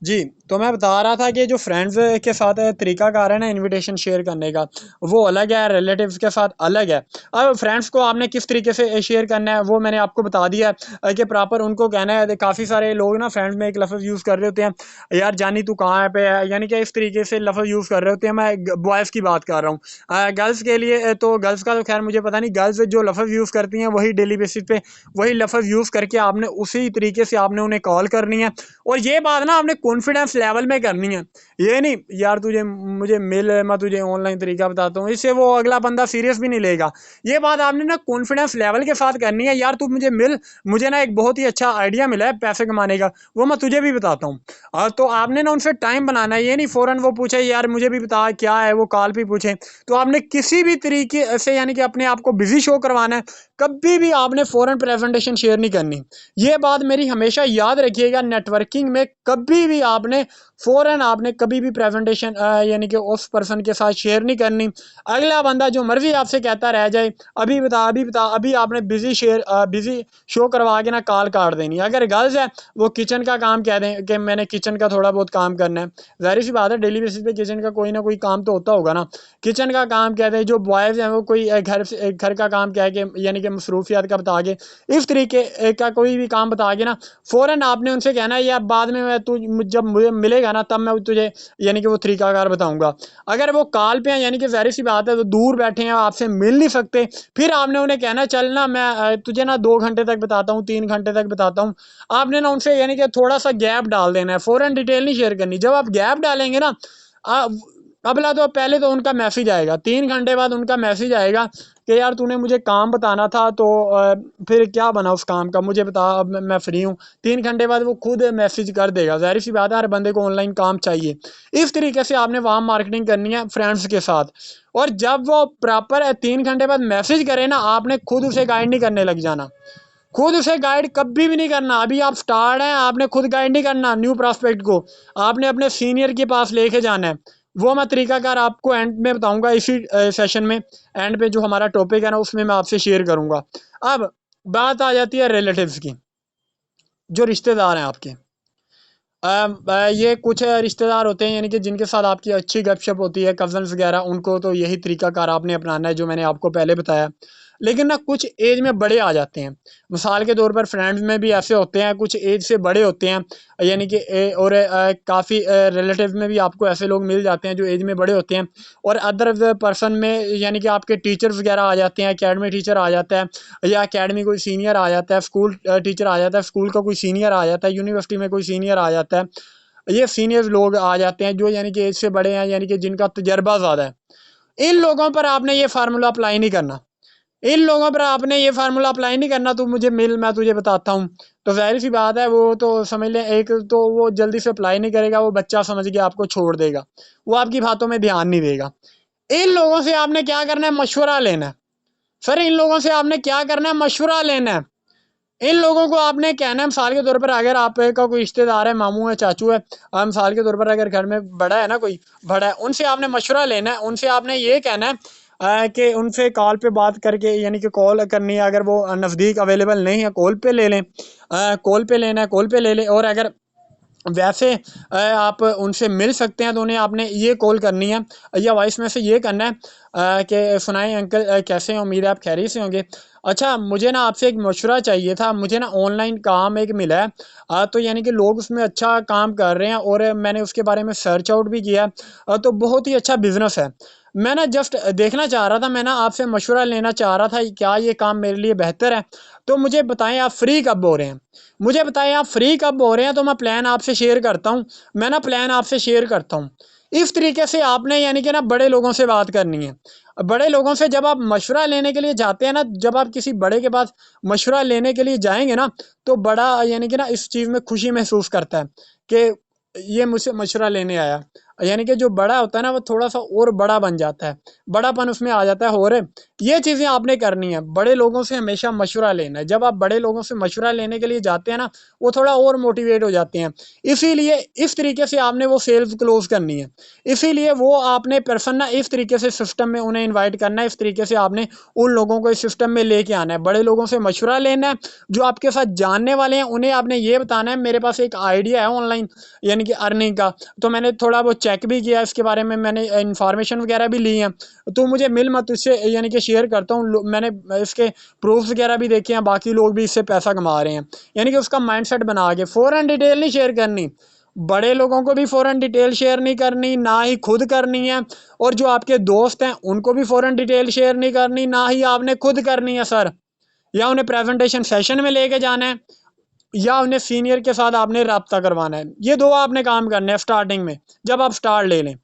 जी, तो मैं बता रहा था कि जो फ्रेंड्स के साथ तरीकाकार है ना इनविटेशन शेयर करने का, वो अलग है, रिलेटिव्स के साथ अलग है। अब फ्रेंड्स को आपने किस तरीके से शेयर करना है, वो मैंने आपको बता दिया है कि प्रॉपर उनको कहना है। काफ़ी सारे लोग ना फ्रेंड्स में एक लफ्ज़ यूज़ कर रहे होते हैं, यार जानी तू कहाँ पे है? यानी कि इस तरीके से लफ्ज़ यूज़ कर रहे होते हैं। मैं बॉयज़ की बात कर रहा हूँ। गर्ल्स के लिए तो गर्ल्स का तो ख़ैर मुझे पता नहीं, गर्ल्स जो लफ्ज़ यूज़ करती हैं, वही डेली बेसिस पे वही लफ्ज़ यूज़ करके आपने उसी तरीके से आपने उन्हें कॉल करनी है। और ये बात ना आपने कॉन्फिडेंस लेवल में करनी है। ये नहीं यार तुझे मुझे मिल, मैं तुझे ऑनलाइन तरीका बताता हूँ, इससे वो अगला बंदा सीरियस भी नहीं लेगा। ये बात आपने ना कॉन्फिडेंस लेवल के साथ करनी है। यार तू मुझे मिल, मुझे ना एक बहुत ही अच्छा आइडिया मिला है पैसे कमाने का, वो मैं तुझे भी बताता हूँ। तो आपने ना उनसे टाइम बनाना है। ये नहीं फौरन वो पूछे यार मुझे भी बता क्या है, वो कॉल पे पूछे। तो आपने किसी भी तरीके से यानी कि अपने आप को बिजी शो करवाना है। कभी भी आपने फौरन प्रेजेंटेशन शेयर नहीं करनी। ये बात मेरी हमेशा याद रखिएगा। नेटवर्किंग में कभी भी आपने फौरन आपने कभी भी प्रेजेंटेशन यानी कि उस पर्सन के साथ शेयर नहीं करनी। अगला बंदा जो मर्जी आपसे कहता रह जाए, अभी बता अभी बता, अभी आपने बिजी शो करवा के ना कॉल काट देनी। अगर गर्ल्स है, वो किचन का काम कह दें कि मैंने किचन का थोड़ा बहुत काम करना है। जाहिर सी बात है, डेली बेसिस पे किचन का कोई ना कोई काम तो होता होगा ना। किचन का काम कह दें। जो बॉयज़ हैं वो कोई घर का काम कह के यानी कि मसरूफियात का बता के, इस तरीके का कोई भी काम बता के ना फ़ौरन आपने उनसे कहना है यार बाद में मैं तू जब मुझे मिलेगा ना तब मैं तुझे यानी कि वो तरीकाकार बताऊँगा। अगर वो कॉल पे हैं यानी कि ज़ाहिर-सी बात है, वो दूर बैठे हैं, आपसे मिल नहीं सकते, फिर आपने उन्हें कहना चल ना मैं तुझे ना 2 घंटे तक बताता हूँ, 3 घंटे तक बताता हूँ। आपने ना उनसे यानी कि थोड़ा-सा गैप डाल देना है, फ़ौरन डिटेल नहीं शेयर करनी। जब आप गैप डालेंगे ना अ, अगला तो पहले तो उनका मैसेज आएगा, 3 घंटे बाद उनका मैसेज आएगा कि यार तूने मुझे काम बताना था तो फिर क्या बना उस काम का मुझे बता, अब मैं फ्री हूँ। 3 घंटे बाद वो खुद मैसेज कर देगा। ज़ाहिर-सी बात है, हर बंदे को ऑनलाइन काम चाहिए। इस तरीके से आपने वार्म मार्केटिंग करनी है फ्रेंड्स के साथ। और जब वो प्रॉपर 3 घंटे बाद मैसेज करे ना, आपने खुद उसे गाइड नहीं करने लग जाना। खुद उसे गाइड कभी भी नहीं करना। अभी आप स्टार्ट हैं, आपने खुद गाइड नहीं करना न्यू प्रॉस्पेक्ट को। आपने अपने सीनियर के पास लेके जाना है। वो मैं तरीकाकार आपको एंड में बताऊंगा, इसी सेशन में एंड पे जो हमारा टॉपिक है ना उसमें मैं आपसे शेयर करूंगा। अब बात आ जाती है रिलेटिव्स की, जो रिश्तेदार हैं आपके। ये कुछ रिश्तेदार होते हैं यानी कि जिनके साथ आपकी अच्छी गपशप होती है, कज़न्स वगैरह, उनको तो यही तरीकाकार आपने अपनाना है जो मैंने आपको पहले बताया। लेकिन ना कुछ एज में बड़े आ जाते हैं। मिसाल के तौर पर फ्रेंड्स में भी ऐसे होते हैं, कुछ एज से बड़े होते हैं यानी कि और काफ़ी रिलेटिव में भी आपको ऐसे लोग मिल जाते हैं जो एज में बड़े होते हैं। और अदर पर्सन में यानी कि आपके टीचर्स वगैरह आ जाते हैं, एकेडमी टीचर आ जाता है, या एकेडमी कोई सीनियर आ जाता है, स्कूल टीचर आ जाता है, स्कूल का कोई सीनियर आ जाता है, यूनिवर्सिटी में कोई सीनियर आ जाता है। ये सीनियर लोग आ जाते हैं जो यानी कि एज से बड़े हैं, यानी कि जिनका तजर्बा ज़्यादा है। इन लोगों पर आपने ये फार्मूला अप्लाई नहीं करना। इन लोगों पर आपने ये फार्मूला अप्लाई नहीं करना, तू मुझे मिल मैं तुझे बताता हूँ। तो जाहिर सी बात है, वो तो समझ लें, एक तो वो जल्दी से अप्लाई नहीं करेगा, वो बच्चा समझ के आपको छोड़ देगा, वो आपकी बातों में ध्यान नहीं देगा। इन लोगों से आपने क्या करना है, मशवरा लेना है। सर इन लोगों से आपने क्या करना है, मशवरा लेना है। इन लोगों को आपने कहना है, मिसाल के तौर पर अगर आपका कोई रिश्तेदार है, मामू है, चाचू है, मिसाल के तौर पर अगर घर में बड़ा है ना, कोई बड़ा है, उनसे आपने मशवरा लेना है। उनसे आपने ये कहना है कि उनसे कॉल पे बात करके यानी कि कॉल करनी है। अगर वो नज़दीक अवेलेबल नहीं है, कॉल पे ले लें, कॉल पे लेना है, कॉल पे ले लें। और अगर वैसे आप उनसे मिल सकते हैं तो उन्हें आपने ये कॉल करनी है या वॉइस में से ये करना है कि सुनाएं अंकल, कैसे हैं, उम्मीद है आप खैरियत से होंगे। अच्छा मुझे ना आपसे एक मशवरा चाहिए था, मुझे ना ऑनलाइन काम एक मिला है, तो यानी कि लोग उसमें अच्छा काम कर रहे हैं और मैंने उसके बारे में सर्च आउट भी किया है, तो बहुत ही अच्छा बिजनेस है। मैं ना जस्ट देखना चाह रहा था, मैं ना आपसे मशवरा लेना चाह रहा था क्या ये काम मेरे लिए बेहतर है। तो मुझे बताएं आप फ्री कब हो रहे हैं, मुझे बताएं आप फ्री कब हो रहे हैं, तो मैं प्लान आपसे शेयर करता हूँ। मैं ना प्लान आपसे शेयर करता हूँ। इस तरीके से आपने यानी कि ना बड़े लोगों से बात करनी है। बड़े लोगों से जब आप मशवरा लेने के लिए जाते हैं ना, जब आप किसी बड़े के पास मशवरा लेने के लिए जाएंगे ना, तो बड़ा यानी कि ना इस चीज़ में खुशी महसूस करता है कि ये मुझसे मशवरा लेने आया। यानी कि जो बड़ा होता है ना वो थोड़ा सा और बड़ा बन जाता है, बड़ापन उसमें आ जाता है। और ये चीज़ें आपने करनी है, बड़े लोगों से हमेशा मशवरा लेना है। जब आप बड़े लोगों से मशवरा लेने के लिए जाते हैं ना, वो थोड़ा और मोटिवेट हो जाते हैं। इसीलिए इस तरीके से आपने वो सेल्स क्लोज करनी है। इसीलिए वो आपने पर्सन ना इस तरीके से सिस्टम में उन्हें इन्वाइट करना है, इस तरीके से आपने उन लोगों को इस सिस्टम में लेके आना है। बड़े लोगों से मशवरा लेना है, जो आपके साथ जानने वाले हैं उन्हें आपने ये बताना है मेरे पास एक आइडिया है ऑनलाइन यानी कि अर्निंग का, तो मैंने थोड़ा वो चेक भी किया, इसके बारे में मैंने इन्फॉर्मेशन वगैरह भी ली है, तो मुझे मिल मत इससे यानी कि शेयर करता हूँ। मैंने इसके प्रूफ वगैरह भी देखे हैं, बाकी लोग भी इससे पैसा कमा रहे हैं। यानी कि उसका माइंडसेट बना के फ़ौरन डिटेल नहीं शेयर करनी, बड़े लोगों को भी फ़ौरन डिटेल शेयर नहीं करनी, ना ही खुद करनी है। और जो आपके दोस्त हैं उनको भी फ़ौरन डिटेल शेयर नहीं करनी, ना ही आपने खुद करनी है सर। या उन्हें प्रेजेंटेशन सेशन में लेके जाना है, या उन्हें सीनियर के साथ आपने रब्ता करवाना है। ये दो आपने काम करने हैं स्टार्टिंग में, जब आप स्टार्ट ले लें।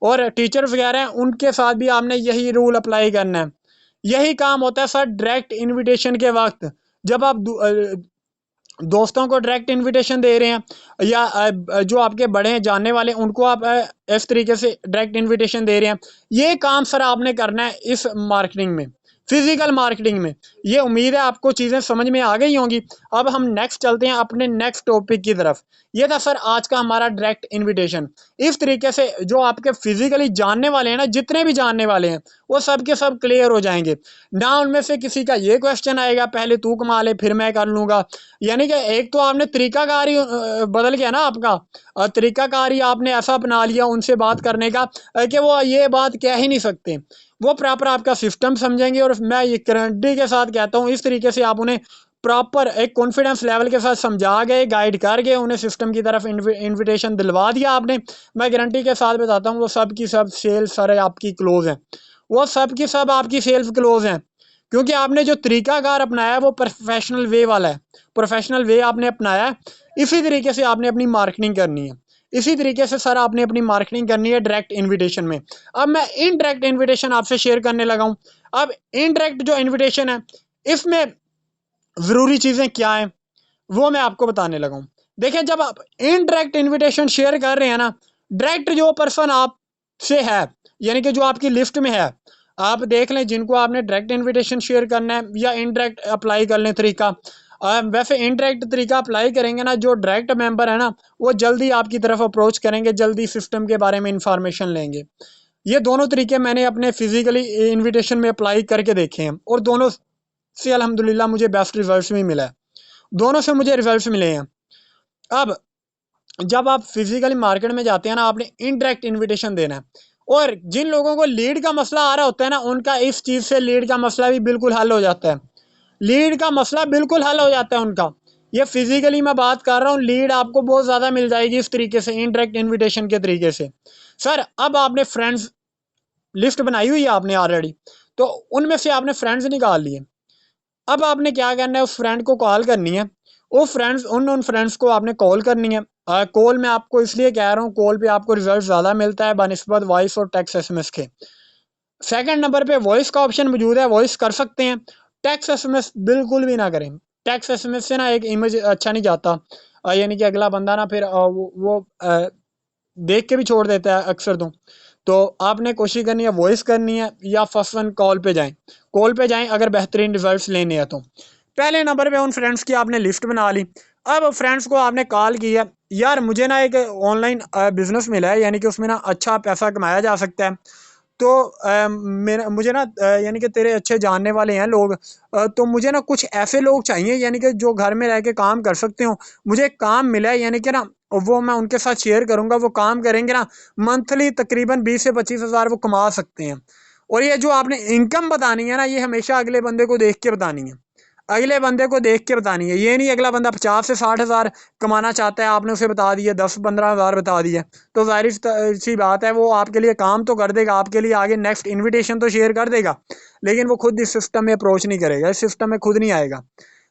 और टीचर्स वगैरह हैं उनके साथ भी आपने यही रूल अप्लाई करना है। यही काम होता है सर डायरेक्ट इनविटेशन के वक्त। जब आप दोस्तों को डायरेक्ट इनविटेशन दे रहे हैं, या जो आपके बड़े हैं जानने वाले उनको आप इस तरीके से डायरेक्ट इनविटेशन दे रहे हैं, ये काम सर आपने करना है इस मार्केटिंग में, फिजिकल मार्केटिंग में। ये उम्मीद है आपको चीज़ें समझ में आ गई होंगी। अब हम नेक्स्ट चलते हैं अपने नेक्स्ट टॉपिक की तरफ। ये था सर आज का हमारा डायरेक्ट इनविटेशन। इस तरीके से जो आपके फिजिकली जानने वाले हैं ना, जितने भी जानने वाले हैं वो सब के सब क्लियर हो जाएंगे। ना उनमें से किसी का ये क्वेश्चन आएगा पहले तू कमा ले फिर मैं कर लूंगा। यानी कि एक तो आपने तरीकाकार ही बदल गया ना आपका, तरीकाकार ही आपने ऐसा अपना लिया उनसे बात करने का कि वो ये बात कह ही नहीं सकते। वो प्रॉपर आपका सिस्टम समझेंगे, और मैं ये गारंटी के साथ कहता हूँ इस तरीके से आप उन्हें प्रॉपर एक कॉन्फिडेंस लेवल के साथ समझा गए, गाइड कर गए, उन्हें सिस्टम की तरफ इन्विटेशन दिलवा दिया आपने, मैं गारंटी के साथ बताता हूँ वो सब की सब सेल्स सारे आपकी क्लोज हैं। वो सब की सब आपकी सेल्स क्लोज हैं, क्योंकि आपने जो तरीकाकार अपनाया है वो प्रोफेशनल वे वाला है। प्रोफेशनल वे आपने अपनाया है, इसी तरीके से आपने अपनी मार्केटिंग करनी है। इसी तरीके से सर आपने अपनी मार्केटिंग करनी है डायरेक्ट इनविटेशन में। अब मैं इनडायरेक्ट इनविटेशन आपसे शेयर करने लगा हूं। अब इनडायरेक्ट जो इनविटेशन है इसमें ज़रूरी चीज़ें क्या हैं वो मैं आपको बताने लगा हूं। देखिए जब आप इनडायरेक्ट इनविटेशन शेयर कर रहे हैं ना, डायरेक्ट जो पर्सन आपसे है यानी कि जो आपकी लिस्ट में है, आप देख लें जिनको आपने डायरेक्ट इनविटेशन शेयर करना है, या इनडायरेक्ट अप्लाई कर लें तरीका। वैसे इनडायरेक्ट तरीका अप्लाई करेंगे ना, जो डायरेक्ट मेंबर है ना वो जल्दी आपकी तरफ अप्रोच करेंगे, जल्दी सिस्टम के बारे में इंफॉर्मेशन लेंगे। ये दोनों तरीके मैंने अपने फिजिकली इनविटेशन में अप्लाई करके देखे हैं, और दोनों से अल्हम्दुलिल्लाह मुझे बेस्ट रिजल्ट भी मिला है। दोनों से मुझे रिजल्ट मिले हैं। अब जब आप फिजिकली मार्केट में जाते हैं ना, आपने इनडायरेक्ट इनविटेशन देना है। और जिन लोगों को लीड का मसला आ रहा होता है ना, उनका इस चीज़ से लीड का मसला भी बिल्कुल हल हो जाता है। लीड का मसला बिल्कुल हल हो जाता है उनका। ये फिजिकली मैं बात कर रहा हूँ, लीड आपको बहुत ज़्यादा मिल जाएगी इस तरीके से, इनडायरेक्ट इन्विटेशन के तरीके से। सर अब आपने फ्रेंड्स लिस्ट बनाई हुई है आपने ऑलरेडी, तो उनमें से आपने फ्रेंड्स निकाल लिए। अब आपने क्या करना है, उस फ्रेंड को कॉल करनी है। वो फ्रेंड्स उन फ्रेंड्स को आपने कॉल करनी है। कॉल में आपको इसलिए कह रहा हूँ, कॉल पे आपको रिजल्ट ज़्यादा मिलता है बनिस्बत वॉइस और टेक्स्ट एसएमएस के। सेकंड नंबर पे वॉइस का ऑप्शन मौजूद है, वॉइस कर सकते हैं। टेक्स्ट एसएमएस बिल्कुल भी ना करें। टेक्स्ट एसएमएस से ना एक इमेज अच्छा नहीं जाता, यानी कि अगला बंदा ना फिर देख के भी छोड़ देता है अक्सर। तो आपने कोशिश करनी है वॉइस करनी है, या फर्स्ट वन कॉल पे जाएं। कॉल पे जाएं अगर बेहतरीन रिजल्ट्स लेने हैं तो। पहले नंबर पे उन फ्रेंड्स की आपने लिस्ट बना ली। अब फ्रेंड्स को आपने कॉल किया, यार मुझे ना एक ऑनलाइन बिजनेस मिला है, यानी कि उसमें ना अच्छा पैसा कमाया जा सकता है। तो मेरा मुझे ना यानी कि तेरे अच्छे जानने वाले हैं लोग, तो मुझे ना कुछ ऐसे लोग चाहिए यानी कि जो घर में रह के काम कर सकते हो। मुझे एक काम मिला है, यानी कि ना वो मैं उनके साथ शेयर करूंगा, वो काम करेंगे ना, मंथली तकरीबन 20 से 25 हज़ार वो कमा सकते हैं। और ये जो आपने इनकम बतानी है ना, ये हमेशा अगले बंदे को देख के बतानी है। अगले बंदे को देख के बतानी है, ये नहीं अगला बंदा 50 से 60 हज़ार कमाना चाहता है, आपने उसे बता दिया 10-15 हज़ार बता दिया, तो जाहिर सी बात है वो आपके लिए काम तो कर देगा, आपके लिए आगे नेक्स्ट इनविटेशन तो शेयर कर देगा, लेकिन वो खुद इस सिस्टम में अप्रोच नहीं करेगा, इस सिस्टम में खुद नहीं आएगा।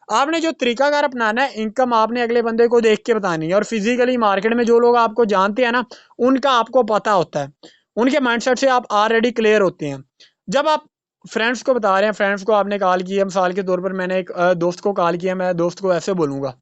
आपने जो तरीकाकार अपनाना है, इनकम आपने अगले बंदे को देख के बतानी है। और फिजिकली मार्केट में जो लोग आपको जानते हैं ना, उनका आपको पता होता है, उनके माइंडसेट से आप ऑलरेडी क्लियर होते हैं। जब आप फ्रेंड्स को बता रहे हैं, फ्रेंड्स को आपने कॉल किया, मिसाल के तौर पर मैंने एक दोस्त को कॉल किया, मैं दोस्त को ऐसे बोलूंगा,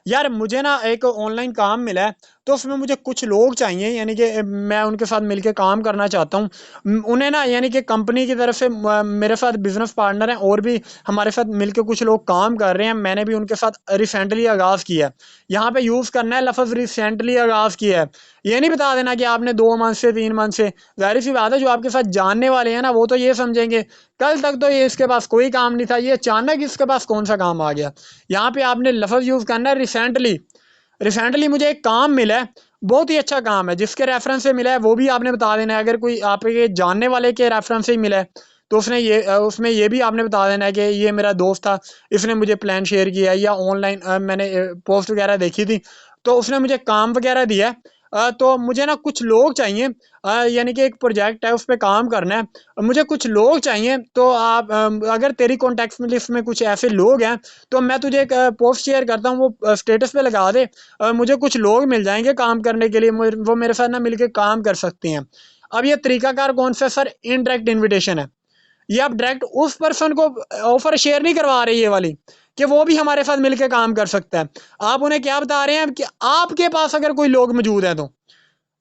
यार मुझे ना एक ऑनलाइन काम मिला है, तो उसमें मुझे कुछ लोग चाहिए, यानी कि मैं उनके साथ मिलके काम करना चाहता हूँ। उन्हें ना यानी कि कंपनी की तरफ से मेरे साथ बिजनेस पार्टनर हैं और भी हमारे साथ मिलके कुछ लोग काम कर रहे हैं। मैंने भी उनके साथ रिसेंटली आगाज़ किया है। यहाँ पे यूज़ करना है लफ्ज़ रिसेंटली आगाज़ किया है। ये नहीं बता देना कि आपने 2 मंथ से 3 मंथ से। ज़ाहिर सी बात है जो आपके साथ जानने वाले हैं ना वो तो ये समझेंगे कल तक तो ये इसके पास कोई काम नहीं था, ये अचानक इसके पास कौन सा काम आ गया। यहाँ पे आपने लफ्ज़ यूज़ करना है रिसेंटली। रिसेंटली मुझे एक काम मिला है, बहुत ही अच्छा काम है, जिसके रेफरेंस से मिला है वो भी आपने बता देना है। अगर कोई आपके जानने वाले के रेफरेंस से ही मिला है तो उसमें ये भी आपने बता देना है कि ये मेरा दोस्त था, इसने मुझे प्लान शेयर किया, या ऑनलाइन मैंने पोस्ट वगैरह देखी थी तो उसने मुझे काम वगैरह दिया है। तो मुझे ना कुछ लोग चाहिए, यानी कि एक प्रोजेक्ट है उस पर काम करना है, मुझे कुछ लोग चाहिए। तो आप अगर तेरी कॉन्टैक्ट लिस्ट में कुछ ऐसे लोग हैं तो मैं तुझे एक पोस्ट शेयर करता हूँ, वो स्टेटस पे लगा दे। मुझे कुछ लोग मिल जाएंगे काम करने के लिए, वो मेरे साथ ना मिलके काम कर सकते हैं। अब ये तरीकाकार कौन सा सर? इनडायरेक्ट इनविटेशन है। ये आप डायरेक्ट उस पर्सन को ऑफर शेयर नहीं करवा रहे ये वाली, कि वो भी हमारे साथ मिलकर काम कर सकता है। आप उन्हें क्या बता रहे हैं कि आपके पास अगर कोई लोग मौजूद है तो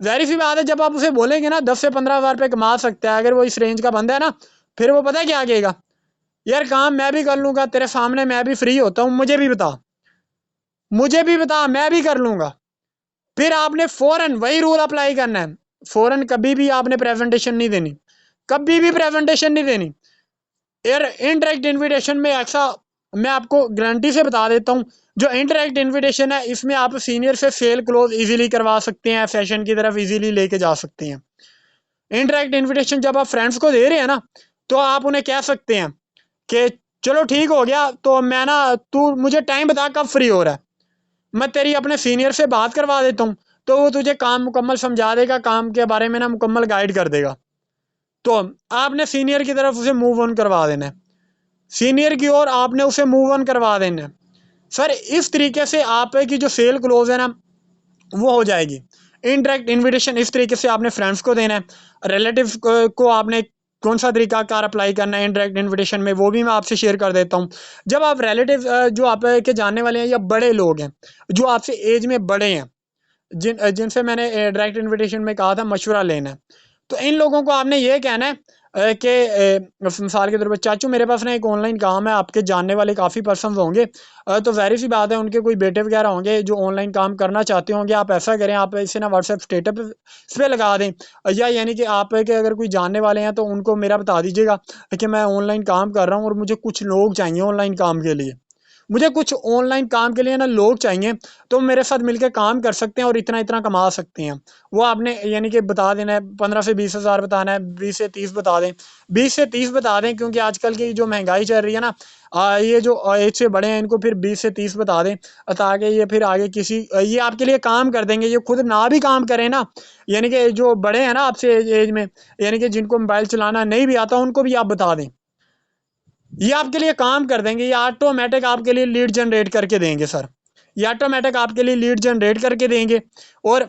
जाहिर सी बात है जब आप उसे बोलेंगे ना 10 से 15 हज़ार रुपये कमा सकता है, अगर वो इस रेंज का बंदा है ना, फिर वो पता है क्या कहेगा, यार काम मैं भी कर लूंगा, तेरे सामने मैं भी फ्री होता हूँ, मुझे भी बता, मैं भी कर लूंगा। फिर आपने फौरन वही रूल अप्लाई करना है। फौरन कभी भी आपने प्रेजेंटेशन नहीं देनी, कभी भी प्रेजेंटेशन नहीं देनी। यार इनडायरेक्ट इनविटेशन में ऐसा, मैं आपको गारंटी से बता देता हूँ, जो इनडायरेक्ट इनविटेशन है इसमें आप सीनियर से सेल क्लोज इजीली करवा सकते हैं, फैशन की तरफ इजीली लेके जा सकते हैं। इनडायरेक्ट इनविटेशन जब आप फ्रेंड्स को दे रहे हैं ना, तो आप उन्हें कह सकते हैं कि चलो ठीक हो गया, तो मैं ना, तू मुझे टाइम बता कब फ्री हो रहा है, मैं तेरी अपने सीनियर से बात करवा देता हूँ, तो वो तुझे काम मुकम्मल समझा देगा, काम के बारे में ना मुकम्मल गाइड कर देगा। तो आपने सीनियर की तरफ उसे मूव ऑन करवा देना है, सीनियर की ओर आपने उसे मूव ऑन करवा देना है। सर इस तरीके से आपकी जो सेल क्लोज है ना वो हो जाएगी। इनडायरेक्ट इनविटेशन इस तरीके से आपने फ्रेंड्स को देना है। रिलेटिव को आपने कौन सा तरीका कार अप्लाई करना है इनडायरेक्ट इनविटेशन में, वो भी मैं आपसे शेयर कर देता हूँ। जब आप रिलेटिव जो आपके जानने वाले हैं या बड़े लोग हैं जो आपसे एज में बड़े हैं, जिनसे मैंने डायरेक्ट इनविटेशन में कहा था मशवरा लेना है, तो इन लोगों को आपने ये कहना है कि मिसाल के तौर पर चाचू मेरे पास ना एक ऑनलाइन काम है, आपके जानने वाले काफ़ी पर्सन होंगे, तो ज़ाहिर सी बात है उनके कोई बेटे वगैरह होंगे जो ऑनलाइन काम करना चाहते होंगे। आप ऐसा करें, आप इसे ना व्हाट्सएप स्टेटस पे लगा दें, या यानी कि आप के अगर कोई जानने वाले हैं तो उनको मेरा बता दीजिएगा कि मैं ऑनलाइन काम कर रहा हूँ और मुझे कुछ लोग चाहिए ऑनलाइन काम के लिए, मुझे कुछ ऑनलाइन काम के लिए ना लोग चाहिए, तो मेरे साथ मिलकर काम कर सकते हैं और इतना इतना कमा सकते हैं। वो आपने यानी कि बता देना है, 15 से 20 हज़ार बताना है, 20 से 30 बता दें, 20 से 30 बता दें, क्योंकि आजकल की जो महंगाई चल रही है ना, ये जो एज से बड़े हैं इनको फिर 20 से 30 बता दें, ताकि ये फिर आगे किसी ये आपके लिए काम कर देंगे, ये खुद ना भी काम करें ना, यानी कि जो बड़े हैं ना आपसे एज में, यानी कि जिनको मोबाइल चलाना नहीं भी आता उनको भी आप बता दें, ये आपके लिए काम कर देंगे, ये ऑटोमेटिक आपके लिए लीड जनरेट करके देंगे सर, ये ऑटोमेटिक आपके लिए लीड जनरेट करके देंगे। और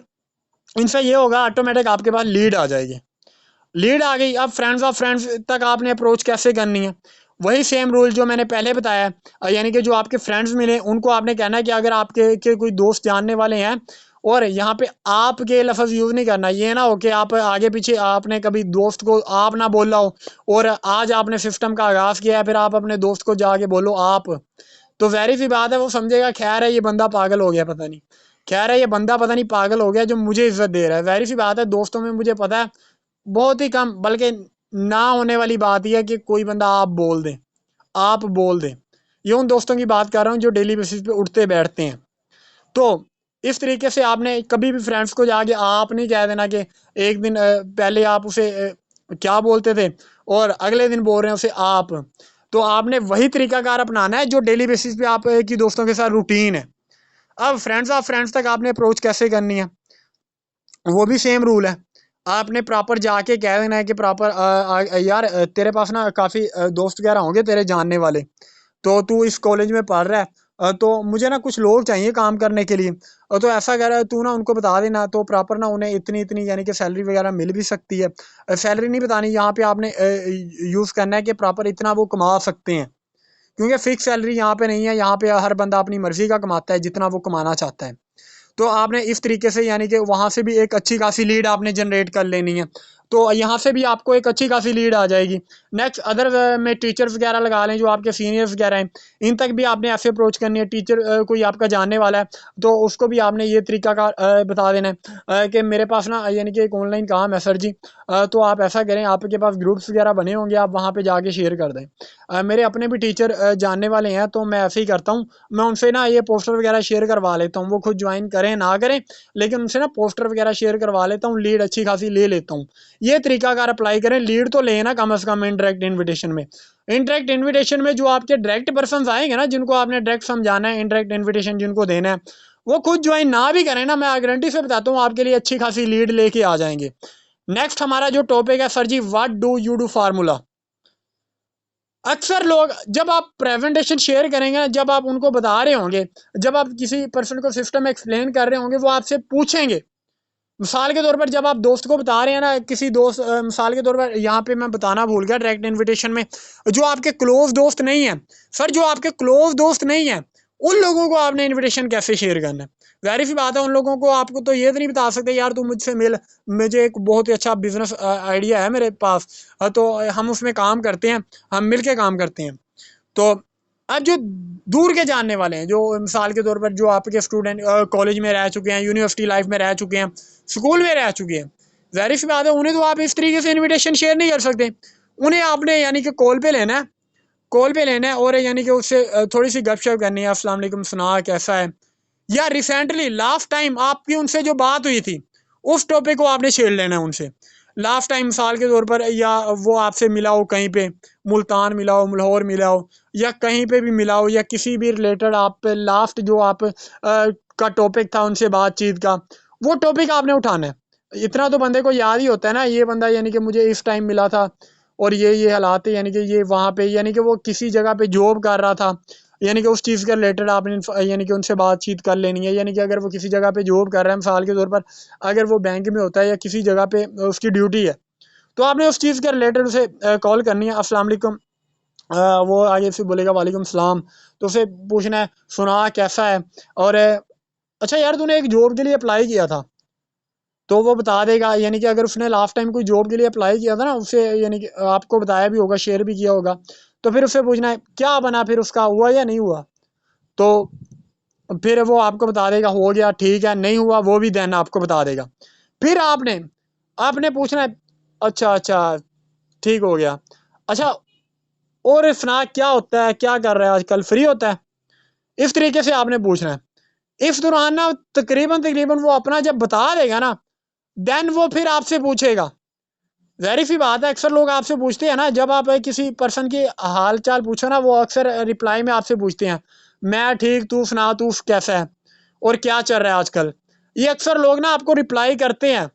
इनसे ये होगा ऑटोमेटिक आपके पास लीड आ जाएगी, लीड आ गई। अब फ्रेंड्स ऑफ फ्रेंड्स तक आपने अप्रोच कैसे करनी है, वही सेम रूल जो मैंने पहले बताया है, यानी कि जो आपके फ्रेंड्स मिले उनको आपने कहना है कि अगर आपके के कोई दोस्त जानने वाले हैं, और यहाँ पे आपके लफ्ज़ यूज़ नहीं करना, ये ना हो कि आप आगे पीछे आपने कभी दोस्त को आप ना बोला हो और आज आपने सिस्टम का आगाज़ किया है फिर आप अपने दोस्त को जाके बोलो आप, तो ज़ाहिर सी बात है वो समझेगा खैर है ये बंदा पागल हो गया, पता नहीं खैर है ये बंदा पता नहीं पागल हो गया जो मुझे इज्जत दे रहा है। ज़ाहिर सी बात है दोस्तों में मुझे पता है बहुत ही कम, बल्कि ना होने वाली बात ही है कि कोई बंदा आप बोल दे। ये उन दोस्तों की बात कर रहा हूँ जो डेली बेसिस पे उठते बैठते हैं। तो इस तरीके से आपने कभी भी फ्रेंड्स को जाके आप नहीं कह देना कि एक दिन पहले आप उसे क्या बोलते थे और अगले दिन बोल रहे हैं उसे आप। तो आपने वही तरीकाकार अपनाना है जो डेली बेसिस पे आप की दोस्तों के साथ रूटीन है। अब फ्रेंड्स तक आपने अप्रोच कैसे करनी है, वो भी सेम रूल है। आपने प्रॉपर जाके कह देना है कि प्रॉपर यार तेरे पास ना काफ़ी दोस्त वगैरह होंगे तेरे जानने वाले, तो तू इस कॉलेज में पढ़ रहा है, तो मुझे ना कुछ लोग चाहिए काम करने के लिए, तो ऐसा कर तू ना उनको बता देना, तो प्रॉपर ना उन्हें इतनी इतनी यानी कि सैलरी वगैरह मिल भी सकती है। सैलरी नहीं बतानी यहाँ पे, आपने यूज़ करना है कि प्रॉपर इतना वो कमा सकते हैं, क्योंकि फिक्स सैलरी यहाँ पे नहीं है, यहाँ पे हर बंदा अपनी मर्जी का कमाता है जितना वो कमाना चाहता है। तो आपने इस तरीके से यानी कि वहाँ से भी एक अच्छी खासी लीड आपने जनरेट कर लेनी है। तो यहाँ से भी आपको एक अच्छी खासी लीड आ जाएगी। नेक्स्ट अदर में टीचर्स वगैरह लगा लें, जो आपके सीनियर्स वगैरह हैं, इन तक भी आपने ऐसे अप्रोच करनी है। टीचर कोई आपका जानने वाला है तो उसको भी आपने ये तरीका का बता देना है कि मेरे पास ना यानी कि एक ऑनलाइन काम है सर जी, तो आप ऐसा करें, आपके पास ग्रुप्स वगैरह बने होंगे, आप वहाँ पे जाके शेयर कर दें। मेरे अपने भी टीचर जानने वाले हैं, तो मैं ऐसे ही करता हूँ, मैं उनसे ना ये पोस्टर वगैरह शेयर करवा लेता हूँ। वो खुद ज्वाइन करें ना करें, लेकिन उनसे ना पोस्टर वगैरह शेयर करवा लेता हूँ, लीड अच्छी खासी ले लेता हूँ। ये तरीका अगर अप्लाई करें, लीड तो लेना कम से कम इनडायरेक्ट इन्विटेशन में। इनडायरेक्ट इन्विटेशन में जो आपके डायरेक्ट पर्सन आएंगे ना, जिनको आपने डायरेक्ट समझाना है, इनडायरेक्ट इन्विटेशन जिनको देना है, वो खुद ज्वाइन ना भी करें ना, मैं गारंटी से बताता हूँ आपके लिए अच्छी खासी लीड लेके आ जाएंगे। नेक्स्ट हमारा जो टॉपिक है sir ji, what do you do formula. अक्सर लोग जब आप प्रेजेंटेशन शेयर करेंगे ना, जब आप उनको बता रहे होंगे, जब आप किसी पर्सन को सिस्टम एक्सप्लेन कर रहे होंगे, वो आपसे पूछेंगे। मिसाल के तौर पर जब आप दोस्त को बता रहे हैं ना, किसी दोस्त मिसाल के तौर पर यहाँ पे मैं बताना भूल गया डायरेक्ट इनविटेशन में, जो आपके क्लोज दोस्त नहीं है सर, जो आपके क्लोज दोस्त नहीं है, उन लोगों को आपने इनविटेशन कैसे शेयर करना है। जाहिर सी बात है, उन लोगों को आपको तो ये तो नहीं बता सकते यार तू मुझसे मिल, मुझे एक बहुत ही अच्छा बिजनेस आइडिया है मेरे पास, तो हम उसमें काम करते हैं, हम मिल के काम करते हैं। तो अब जो दूर के जानने वाले हैं, जो मिसाल के तौर पर जो आपके स्टूडेंट कॉलेज में रह चुके हैं, यूनिवर्सिटी लाइफ में रह चुके हैं, स्कूल में रह चुके हैं, जाहिर सी बात है उन्हें तो आप इस तरीके से इनविटेशन शेयर नहीं कर सकते। उन्हें आपने यानी कि कॉल पे लेना है, कॉल पे लेना है, और यानी कि उससे थोड़ी सी गपशप करनी है, अस्सलाम वालेकुम, सुना कैसा है, या रिसेंटली लास्ट टाइम आपकी उनसे जो बात हुई थी, उस टॉपिक को आपने छेड़ लेना है उनसे। लास्ट टाइम मिसाल के तौर पर, या वो आपसे मिला हो कहीं पे, मुल्तान मिला हो, लाहौर मिला हो, या कहीं पे भी मिला हो, या किसी भी रिलेटेड आप पे लास्ट जो आप का टॉपिक था उनसे बातचीत का, वो टॉपिक आपने उठाना है। इतना तो बंदे को याद ही होता है ना, ये बंदा यानी कि मुझे इस टाइम मिला था, और ये हालात है, यानी कि ये वहाँ पे, यानी कि वो किसी जगह पे जॉब कर रहा था, यानी कि उस चीज़ के रिलेटेड आपने यानी कि उनसे बातचीत कर लेनी है। यानी कि अगर वो किसी जगह पे जॉब कर रहा है, मिसाल के तौर पर अगर वो बैंक में होता है या किसी जगह पे उसकी ड्यूटी है, तो आपने उस चीज़ के रिलेटेड उसे कॉल करनी है, अस्सलाम वालेकुम, वो आगे से बोलेगा वालेकुम सलाम, तो उसे पूछना है सुना कैसा है, और अच्छा यार तूने एक जॉब के लिए अप्लाई किया था, तो वो बता देगा। यानी कि अगर उसने लास्ट टाइम कोई जॉब के लिए अप्लाई किया था ना, उसे यानी कि आपको बताया भी होगा, शेयर भी किया होगा, तो फिर उससे पूछना है क्या बना, फिर उसका हुआ या नहीं हुआ, तो फिर वो आपको बता देगा हो गया ठीक है, नहीं हुआ वो भी देन आपको बता देगा। फिर आपने आपने पूछना है अच्छा अच्छा ठीक हो गया, अच्छा और सुना क्या होता है, क्या कर रहा है आजकल, फ्री होता है, इस तरीके से आपने पूछना है। इस दौरान ना तकरीबन तकरीबन वो अपना जब बता देगा ना, देन वो फिर आपसे पूछेगा। ज़ाहिर सी बात है, अक्सर लोग आपसे पूछते हैं ना, जब आप किसी पर्सन की हाल चाल पूछो ना, वो अक्सर रिप्लाई में आपसे पूछते हैं मैं ठीक, तू सुना तू कैसा है और क्या चल रहा है आजकल। ये अक्सर लोग ना आपको रिप्लाई करते हैं,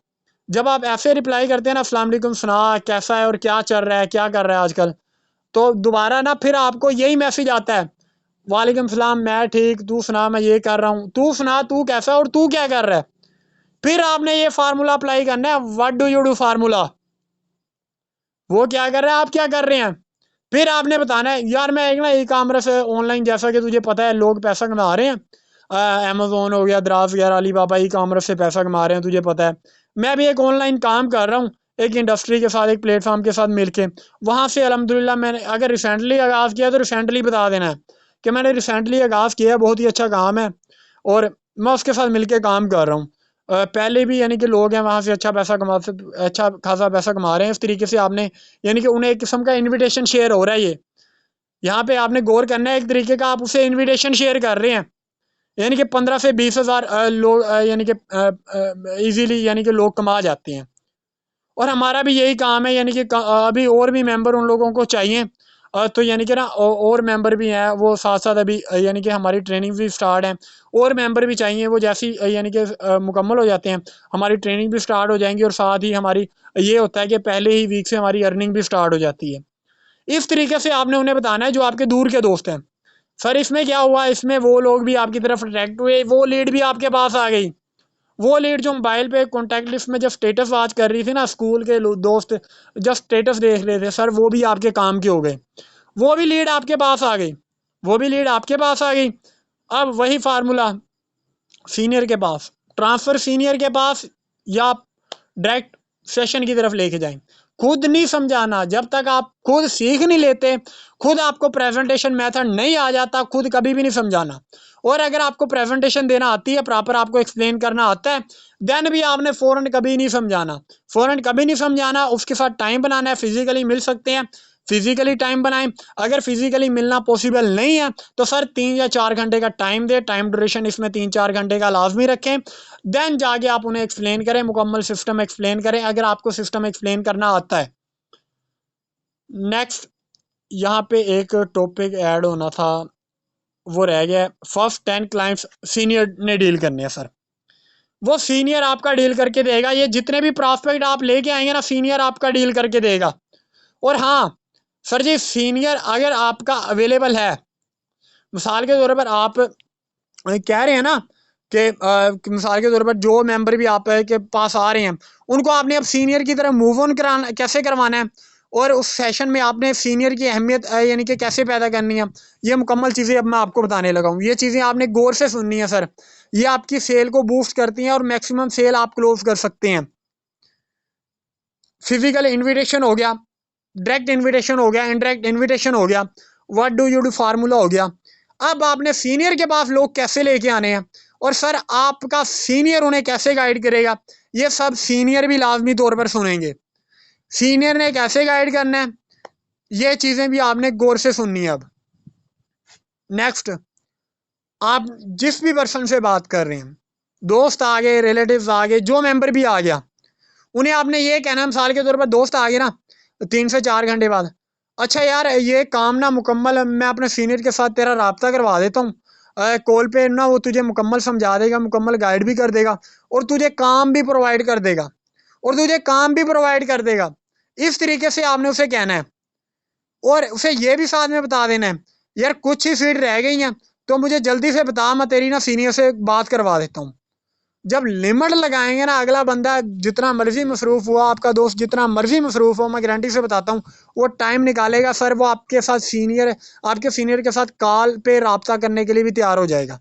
जब आप ऐसे रिप्लाई करते हैं ना, अस्सलाम वालेकुम, सुना कैसा है और क्या चल रहा है, क्या कर रहा है आजकल, तो दोबारा ना फिर आपको यही मैसेज आता है, वालेकुम सलाम, मैं ठीक, तू सुना, मैं ये कर रहा हूँ, तू सुना तू कैसा है और तू क्या कर रहा है। फिर आपने ये फार्मूला अप्लाई करना है, what do you do formula. वो क्या कर रहा है, आप क्या कर रहे हैं। फिर आपने बताना है यार मैं एक ना ई कामर्स ऑनलाइन, जैसा कि तुझे पता है लोग पैसा कमा रहे हैं, अमेजोन हो गया, द्रास वगैरह, अली बाबा ई कामर्स से पैसा कमा रहे हैं, तुझे पता है। मैं भी एक ऑनलाइन काम कर रहा हूँ, एक इंडस्ट्री के साथ, एक प्लेटफॉर्म के साथ मिलके, वहाँ से अल्हम्दुलिल्लाह मैंने अगर रिसेंटली आगाज़ किया तो रिसेंटली बता देना है कि मैंने रिसेंटली आगाज़ किया, बहुत ही अच्छा काम है, और मैं उसके साथ मिलके काम कर रहा हूँ। पहले भी यानी कि लोग हैं वहाँ से अच्छा पैसा कमा से अच्छा खासा पैसा कमा रहे हैं। इस तरीके से आपने यानी कि उन्हें एक किस्म का इनविटेशन शेयर हो रहा है ये। यहाँ पे आपने गौर करना है, एक तरीके का आप उसे इनविटेशन शेयर कर रहे हैं। यानी कि 15 से 20 हज़ार लोग यानी कि ईज़िली यानी कि लोग कमा जाते हैं। और हमारा भी यही काम है, यानी कि अभी और भी मेंबर उन लोगों को चाहिए, तो यानी कि ना और मेंबर भी हैं, वो साथ साथ अभी यानी कि हमारी ट्रेनिंग भी स्टार्ट है, और मेंबर भी चाहिए, वो जैसी यानी कि मुकम्मल हो जाते हैं, हमारी ट्रेनिंग भी स्टार्ट हो जाएंगी, और साथ ही हमारी ये होता है कि पहले ही वीक से हमारी अर्निंग भी स्टार्ट हो जाती है। इस तरीके से आपने उन्हें बताना है जो आपके दूर के दोस्त हैं। सर इसमें क्या हुआ, इसमें वो लोग भी आपकी तरफ अट्रैक्ट हुए, वो लीड भी आपके पास आ गई। वो लीड जो मोबाइल पे कॉन्टैक्ट लिस्ट में जब स्टेटस वॉच कर रही थी ना, स्कूल के दोस्त जब स्टेटस देख रहे थे सर, वो भी आपके काम के हो गए, वो भी लीड आपके पास आ गई, वो भी लीड आपके पास आ गई। अब वही फार्मूला, सीनियर के पास, ट्रांसफ़र सीनियर के पास, या डायरेक्ट सेशन की तरफ लेके जाएं। खुद नहीं समझाना, जब तक आप खुद सीख नहीं लेते, खुद आपको प्रेजेंटेशन मेथड नहीं आ जाता, खुद कभी भी नहीं समझाना। और अगर आपको प्रेजेंटेशन देना आती है, प्रॉपर आपको एक्सप्लेन करना आता है, देन भी आपने फ़ौरन कभी नहीं समझाना, फ़ौरन कभी नहीं समझाना। उसके साथ टाइम बनाना है, फिजिकली मिल सकते हैं, फिजिकली टाइम बनाएं। अगर फिजिकली मिलना पॉसिबल नहीं है तो सर 3 या 4 घंटे का टाइम दे, टाइम ड्यूरेशन इसमें 3-4 घंटे का लाजमी रखें। देन जाके आप उन्हें एक्सप्लेन करें, मुकम्मल सिस्टम एक्सप्लेन करें अगर आपको सिस्टम एक्सप्लेन करना आता है। नेक्स्ट यहाँ पे एक टॉपिक ऐड होना था, वो रह गया। फर्स्ट 10 क्लाइंट्स सीनियर ने डील करने हैं सर, वो सीनियर आपका डील करके देगा। ये जितने भी प्रॉस्पेक्ट आप लेके आएंगे ना, सीनियर आपका डील करके देगा। और हाँ सर जी, सीनियर अगर आपका अवेलेबल है, मिसाल के तौर पर आप कह रहे हैं ना कि मिसाल के तौर पर जो मेंबर भी आप के पास आ रहे हैं, उनको आपने अब सीनियर की तरह मूव ऑन कराना, कैसे करवाना है, और उस सेशन में आपने सीनियर की अहमियत यानी कि कैसे पैदा करनी है, ये मुकम्मल चीज़ें अब मैं आपको बताने लगा हूँ। ये चीज़ें आपने गौर से सुननी है सर, ये आपकी सेल को बूस्ट करती हैं और मैक्सिमम सेल आप क्लोज कर सकते हैं। फिजिकल इन्विटेशन हो गया, डायरेक्ट इन्विटेशन हो गया, इनडायरेक्ट इन्विटेशन हो गया, what do you do formula हो गया। अब आपने सीनियर के पास लोग कैसे लेके आने हैं, और सर आपका सीनियर उन्हें कैसे गाइड करेगा, ये सब सीनियर भी लाजमी तौर पर सुनेंगे। सीनियर ने कैसे गाइड करना है, ये चीज़ें भी आपने गौर से सुननी है। अब नेक्स्ट, आप जिस भी पर्सन से बात कर रहे हैं, दोस्त आ गए, रिलेटिव्स आ गए, जो मेंबर भी आ गया, उन्हें आपने ये कहना, मिसाल के तौर पर दोस्त आ गए ना 3 से 4 घंटे बाद, अच्छा यार ये काम ना मुकम्मल मैं अपने सीनियर के साथ तेरा राब्ता करवा देता हूँ, कॉल पे ना वो तुझे मुकम्मल समझा देगा, मुकम्मल गाइड भी कर देगा, और तुझे काम भी प्रोवाइड कर देगा, और तुझे काम भी प्रोवाइड कर देगा। इस तरीके से आपने उसे कहना है। और उसे ये भी साथ में बता देना है, यार कुछ ही सीट रह गई हैं, तो मुझे जल्दी से बता, मैं तेरी ना सीनियर से बात करवा देता हूँ। जब लिमिट लगाएंगे ना, अगला बंदा जितना मर्जी मसरूफ हुआ, आपका दोस्त जितना मर्जी मसरूफ हो, मैं गारंटी से बताता हूँ वो टाइम निकालेगा सर, वो आपके साथ आपके सीनियर के साथ कॉल पे रब्ता करने के लिए भी तैयार हो जाएगा,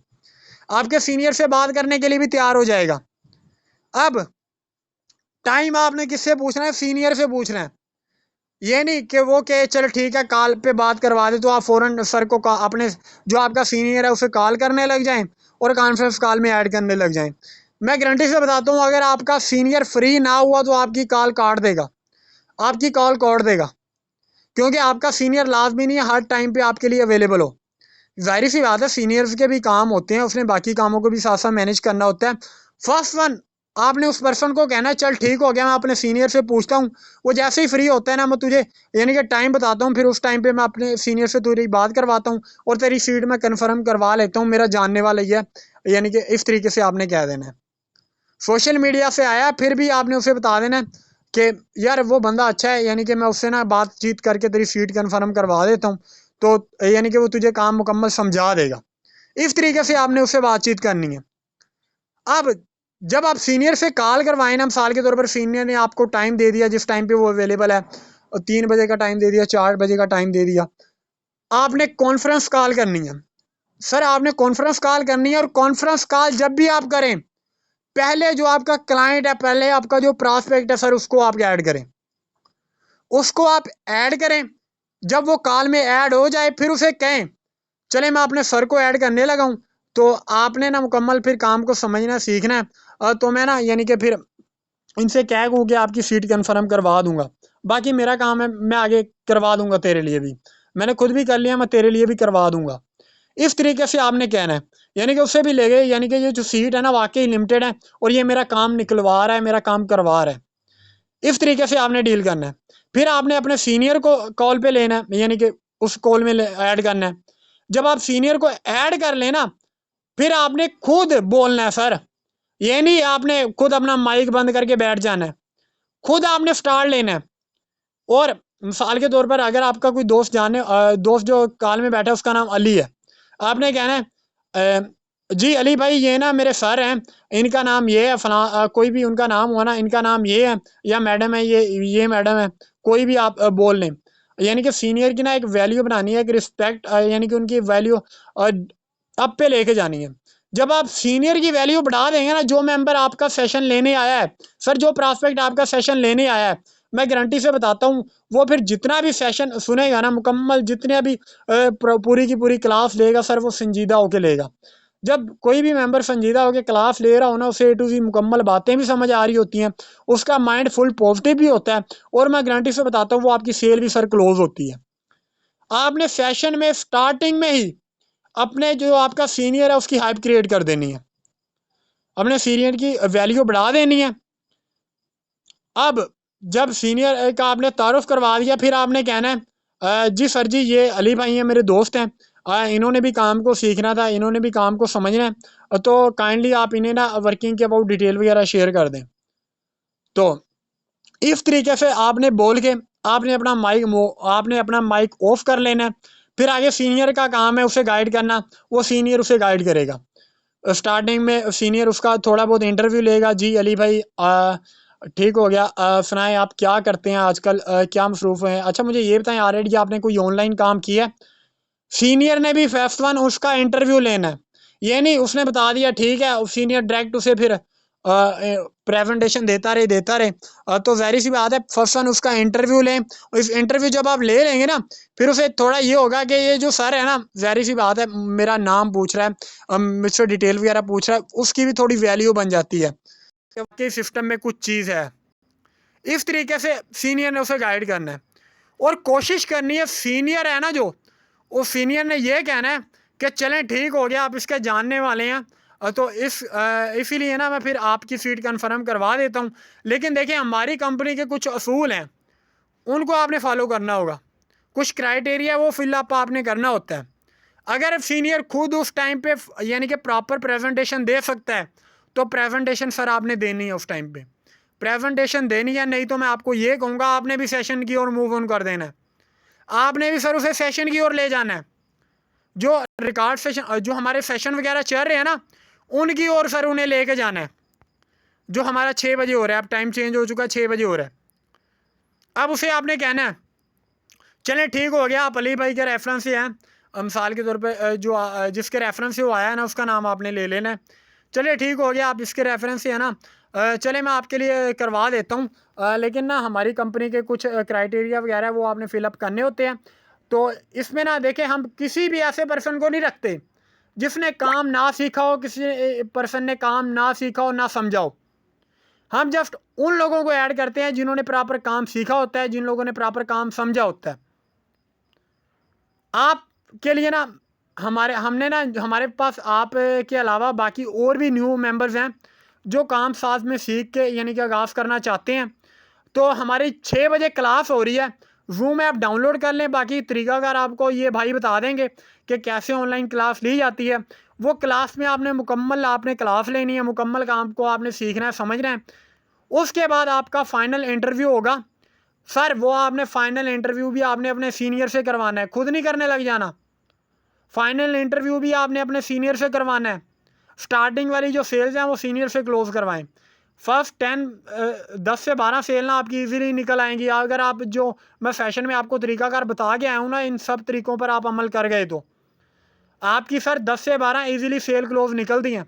आपके सीनियर से बात करने के लिए भी तैयार हो जाएगा। अब टाइम आपने किससे पूछना है, सीनियर से पूछना है। ये नहीं कि वो कहे चल ठीक है कॉल पे बात करवा दे, तो आप फौरन सर को अपने जो आपका सीनियर है उसे कॉल करने लग जाएं और कॉन्फ्रेंस कॉल में ऐड करने लग जाएं। मैं गारंटी से बताता हूँ, अगर आपका सीनियर फ्री ना हुआ तो आपकी कॉल काट देगा, आपकी कॉल काट देगा, क्योंकि आपका सीनियर लाजमी नहीं है हर टाइम पे आपके लिए अवेलेबल हो। जाहिर सी बात है, सीनियर्स के भी काम होते हैं, उसने बाकी कामों को भी साथ साथ मैनेज करना होता है। फर्स्ट वन, आपने उस पर्सन को कहना है चल ठीक हो गया, मैं अपने सीनियर से पूछता हूँ, वो जैसे ही फ्री होता है ना, मैं तुझे यानी कि टाइम बताता हूँ, फिर उस टाइम पे मैं अपने सीनियर से तेरी बात करवाता हूँ और तेरी सीट मैं कन्फर्म करवा लेता हूँ, मेरा जानने वाला ही है। यानी कि इस तरीके से आपने कह देना है। सोशल मीडिया से आया फिर भी आपने उसे बता देना है कि यार वो बंदा अच्छा है, यानी कि मैं उससे ना बातचीत करके तेरी सीट कन्फर्म करवा देता हूँ, तो यानी कि वो तुझे काम मुकम्मल समझा देगा। इस तरीके से आपने उससे बातचीत करनी है। अब जब आप सीनियर से कॉल करवाएं ना, मिसाल के तौर पर सीनियर ने आपको टाइम दे दिया जिस टाइम पे वो अवेलेबल है, और 3 बजे का टाइम दे दिया, 4 बजे का टाइम दे दिया, आपने कॉन्फ्रेंस कॉल करनी है। सर आपने कॉन्फ्रेंस कॉल करनी है, और कॉन्फ्रेंस कॉल जब भी आप करें, पहले जो आपका क्लाइंट है, पहले आपका जो प्रॉस्पेक्ट है सर, उसको आप ऐड करें, उसको आप ऐड करें। जब वो कॉल में ऐड हो जाए फिर उसे कहें चले मैं अपने सर को ऐड करने लगा हूँ, तो आपने ना मुकम्मल फिर काम को समझना सीखना है। तो मैं ना यानी कि फिर इनसे क्या कहूँ कि आपकी सीट कन्फर्म करवा दूंगा, बाकी मेरा काम है, मैं आगे करवा दूंगा तेरे लिए भी, मैंने खुद भी कर लिया, मैं तेरे लिए भी करवा दूंगा। इस तरीके से आपने कहना है, यानी कि उससे भी ले गए, यानी कि ये जो सीट है ना वाकई लिमिटेड है, और ये मेरा काम निकलवा रहा है, मेरा काम करवा रहा है। इस तरीके से आपने डील करना है। फिर आपने अपने सीनियर को कॉल पे लेना है, यानी कि उस कॉल में ऐड करना है। जब आप सीनियर को ऐड कर लेना, फिर आपने खुद बोलना है सर, ये नहीं आपने खुद अपना माइक बंद करके बैठ जाना है, खुद आपने स्टार्ट लेना है। और मिसाल के तौर पर अगर आपका कोई दोस्त जो कॉल में बैठा है उसका नाम अली है, आपने कहना है जी अली भाई ये ना मेरे सर हैं, इनका नाम ये है, फला कोई भी उनका नाम हुआ ना, इनका नाम ये है, या मैडम है, ये मैडम है, कोई भी आप बोल लें। यानी कि सीनियर की ना एक वैल्यू बनानी है, एक रिस्पेक्ट, यानी कि उनकी वैल्यू अप पे लेके जानी है। जब आप सीनियर की वैल्यू बढ़ा देंगे ना, जो मेंबर आपका सेशन लेने आया है, सर जो प्रॉस्पेक्ट आपका सेशन लेने आया है, मैं गारंटी से बताता हूँ वो फिर जितना भी सेशन सुनेगा ना मुकम्मल, जितने भी पूरी की पूरी क्लास लेगा सर, वो संजीदा होके लेगा। जब कोई भी मेंबर संजीदा होकर क्लास ले रहा हो ना, उसे ए टू ज़ेड मुकम्मल बातें भी समझ आ रही होती हैं, उसका माइंड फुल पॉजिटिव भी होता है, और मैं गारंटी से बताता हूँ वो आपकी सेल भी सर क्लोज होती है। आपने सेशन में स्टार्टिंग में ही अपने जो आपका सीनियर है उसकी हाइप क्रिएट कर देनी है, अपने सीनियर की वैल्यू बढ़ा देनी है। अब जब सीनियर का आपने तारुफ करवा दिया, फिर आपने कहना है जी सर जी ये अली भाई हैं, मेरे दोस्त हैं, इन्होंने भी काम को सीखना था, इन्होंने भी काम को समझना है, तो काइंडली आप इन्हें ना वर्किंग के अबाउट डिटेल वगैरह शेयर कर दें। तो इस तरीके से आपने बोल के आपने अपना माइक ऑफ कर लेना है। फिर आगे सीनियर का काम है उसे गाइड करना, वो सीनियर उसे गाइड करेगा। स्टार्टिंग में सीनियर उसका थोड़ा बहुत इंटरव्यू लेगा, जी अली भाई ठीक हो गया, सुनाएं आप क्या करते हैं आजकल, क्या मसरूफ हैं, अच्छा मुझे ये बताएं ऑलरेडी आपने कोई ऑनलाइन काम किया है। सीनियर ने भी फर्स्ट वन उसका इंटरव्यू लेना है, ये नहीं उसने बता दिया ठीक है, सीनियर डायरेक्ट उसे फिर प्रेजेंटेशन देता रहे, तो जाहिर सी बात है फर्स्ट वन उसका इंटरव्यू लें। इस इंटरव्यू जब आप ले लेंगे ना, फिर उसे थोड़ा ये होगा कि ये जो सर है ना, जाहिर सी बात है मेरा नाम पूछ रहा है, मुझसे डिटेल वगैरह पूछ रहा है, उसकी भी थोड़ी वैल्यू बन जाती है कि सिस्टम में कुछ चीज़ है। इस तरीके से सीनियर ने उसे गाइड करना है, और कोशिश करनी है सीनियर है ना जो, उस सीनियर ने ये कहना है कि चलें ठीक हो गया, आप इसके जानने वाले हैं, तो इसीलिए ना मैं फिर आपकी सीट कन्फर्म करवा देता हूँ, लेकिन देखिए हमारी कंपनी के कुछ असूल हैं, उनको आपने फॉलो करना होगा, कुछ क्राइटेरिया वो फिलअप आपने करना होता है। अगर सीनियर खुद उस टाइम पे यानी कि प्रॉपर प्रेजेंटेशन दे सकता है, तो प्रेजेंटेशन सर आपने देनी है, उस टाइम पे प्रेजेंटेशन देनी है, नहीं तो मैं आपको ये कहूँगा आपने भी सेशन की ओर मूव ऑन कर देना है, आपने भी सर उसे सेशन की ओर ले जाना है। जो रिकॉर्ड सेशन, जो हमारे सेशन वगैरह चल रहे हैं ना, उनकी ओर सर उन्हें लेके जाना है। जो हमारा 6 बजे हो रहा है, अब टाइम चेंज हो चुका है, 6 बजे हो रहा है, अब उसे आपने कहना है चलें ठीक हो गया, आप अली भाई के रेफरेंस से हैं, मिसाल के तौर पे जो जिसके रेफरेंस से वो आया है ना, उसका नाम आपने ले लेना है। चलिए ठीक हो गया, आप इसके रेफरेंस से है ना, चले मैं आपके लिए करवा देता हूँ, लेकिन ना हमारी कंपनी के कुछ क्राइटेरिया वगैरह वो आपने फिलअप करने होते हैं। तो इसमें ना देखें, हम किसी भी ऐसे पर्सन को नहीं रखते जिसने काम ना सीखा हो, किसी पर्सन ने काम ना सीखा हो ना समझा हो। हम जस्ट उन लोगों को ऐड करते हैं जिन्होंने प्रॉपर काम सीखा होता है, जिन लोगों ने प्रॉपर काम समझा होता है। आपके लिए ना हमारे पास आप के अलावा बाकी और भी न्यू मेंबर्स हैं जो काम साथ में सीख के यानी कि आगाज़ करना चाहते हैं। तो हमारी 6 बजे क्लास हो रही है, ज़ूम ऐप डाउनलोड कर लें, बाकी तरीकाकार आपको ये भाई बता देंगे कि कैसे ऑनलाइन क्लास ली जाती है। वो क्लास में आपने क्लास लेनी है, मुकम्मल काम को आपने सीखना है, समझना है। उसके बाद आपका फ़ाइनल इंटरव्यू होगा। सर वो आपने फ़ाइनल इंटरव्यू भी आपने अपने सीनियर से करवाना है, खुद नहीं करने लग जाना। फ़ाइनल इंटरव्यू भी आपने अपने सीनियर से करवाना है। स्टार्टिंग वाली जो सेल्स हैं वो सीनियर से क्लोज़ करवाएं। फर्स्ट 10 से 12 सेल ना आपकी इजीली निकल आएंगी, अगर आप जो मैं सेशन में आपको तरीकाकार बता के आया हूँ ना, इन सब तरीकों पर आप अमल कर गए तो आपकी सर 10 से 12 इजीली सेल क्लोज निकलती हैं।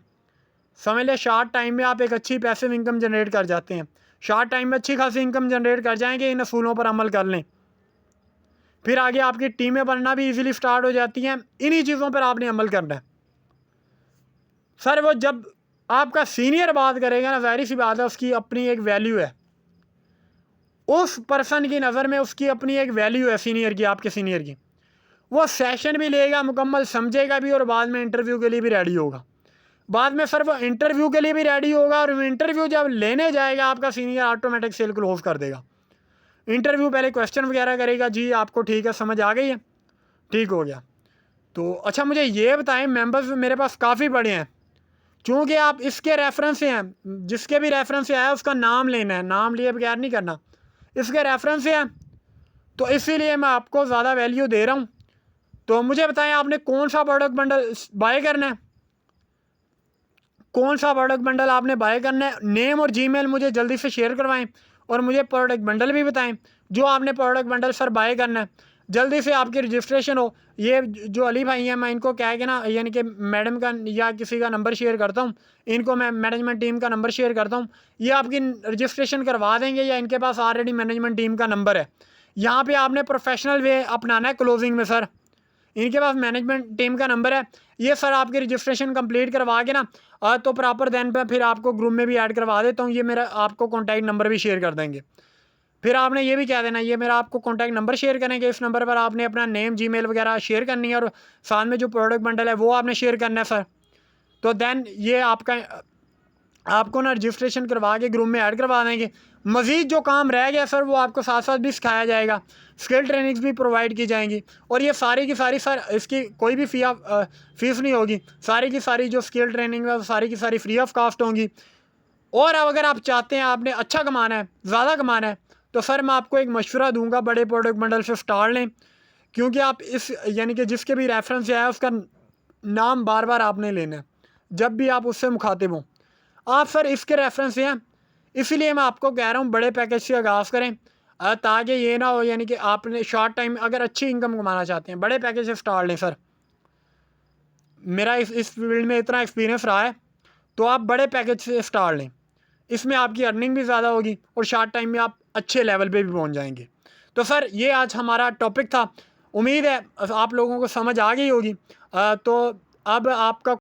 समझ लें शॉर्ट टाइम में आप एक अच्छी पैसिव इनकम जनरेट कर जाते हैं। शॉर्ट टाइम में अच्छी खासी इनकम जनरेट कर जाएंगे, इन असूलों पर अमल कर लें, फिर आगे आपकी टीमें बनना भी इजीली स्टार्ट हो जाती हैं। इन्हीं चीज़ों पर आपने अमल करना है। सर वो जब आपका सीनियर बात करेगा ना, जाहिर सी बात है उसकी अपनी एक वैल्यू है, उस पर्सन की नज़र में उसकी अपनी एक वैल्यू है सीनियर की, आपके सीनियर की। वो सेशन भी लेगा, मुकम्मल समझेगा भी, और बाद में इंटरव्यू के लिए भी रेडी होगा। बाद में सर वो इंटरव्यू के लिए भी रेडी होगा, और इंटरव्यू जब लेने जाएगा आपका सीनियर ऑटोमेटिक सेल क्लोज कर देगा। इंटरव्यू पहले क्वेश्चन वगैरह करेगा, जी आपको ठीक है, समझ आ गई है, ठीक हो गया। तो अच्छा मुझे ये बताएं, मेंबर्स मेरे पास काफ़ी बड़े हैं, चूँकि आप इसके रेफरेंस से हैं, जिसके भी रेफरेंस से आया उसका नाम लेना है, नाम लिए बगैर नहीं करना, इसके रेफरेंस से हैं, तो इसीलिए मैं आपको ज़्यादा वैल्यू दे रहा हूँ। तो मुझे बताएं आपने कौन सा प्रोडक्ट बंडल बाय करना है, कौन सा प्रोडक्ट बंडल आपने बाय करना है। नेम और जीमेल मुझे जल्दी से शेयर करवाएं, और मुझे प्रोडक्ट बंडल भी बताएं जो आपने प्रोडक्ट बंडल सर बाय करना है। जल्दी से आपकी रजिस्ट्रेशन हो। ये जो अली भाई हैं, मैं इनको क्या है कि ना, यानी कि मैडम का या किसी का नंबर शेयर करता हूँ, इनको मैं मैनेजमेंट टीम का नंबर शेयर करता हूँ, ये आपकी रजिस्ट्रेशन करवा देंगे, या इनके पास ऑलरेडी मैनेजमेंट टीम का नंबर है। यहाँ पे आपने प्रोफेशनल वे अपनाना है क्लोजिंग में सर। इनके पास मैनेजमेंट टीम का नंबर है, ये सर आपकी रजिस्ट्रेशन कंप्लीट करवा के ना तो प्रॉपर देन पे फिर आपको ग्रुप में भी ऐड करवा देता हूँ। ये मेरा आपको कॉन्टैक्ट नंबर भी शेयर कर देंगे। फिर आपने ये भी कह देना, ये मेरा आपको कॉन्टैक्ट नंबर शेयर करेंगे, इस नंबर पर आपने अपना नेम जीमेल वगैरह शेयर करनी है, और साथ में जो प्रोडक्ट बंडल है वो आपने शेयर करना है सर। तो देन ये आपको ना रजिस्ट्रेशन करवा के ग्रुप में ऐड करवा देंगे। मज़ीद जो काम रह गया सर वो आपको साथ साथ भी सिखाया जाएगा, स्किल ट्रेनिंग्स भी प्रोवाइड की जाएंगी, और ये सारी की सारी सर इसकी कोई भी फीस नहीं होगी। सारी की सारी जो स्किल ट्रेनिंग है सारी की सारी फ्री ऑफ कॉस्ट होंगी। और अगर आप चाहते हैं आपने अच्छा कमाना है, ज़्यादा कमाना है, तो सर मैं आपको एक मशवरा दूंगा, बड़े प्रोडक्ट बंडल से स्टार्ट लें। क्योंकि आप इस यानी कि जिसके भी रेफरेंस से आया उसका नाम बार बार आपने लेना है जब भी आप उससे मुखातिब हों। आप सर इसके रेफरेंस से हैं, इसीलिए मैं आपको कह रहा हूँ बड़े पैकेज से आगाज़ करें, ताकि ये ना हो यानी कि आपने शॉर्ट टाइम अगर अच्छी इनकम कमाना चाहते हैं, बड़े पैकेज से स्टार्ट लें सर। मेरा इस फील्ड में इतना एक्सपीरियंस रहा है, तो आप बड़े पैकेज से स्टार्ट लें। इसमें आपकी अर्निंग भी ज़्यादा होगी और शॉर्ट टाइम में आप अच्छे लेवल पे भी पहुंच जाएंगे। तो सर ये आज हमारा टॉपिक था, उम्मीद है आप लोगों को समझ आ गई होगी। तो अब आपका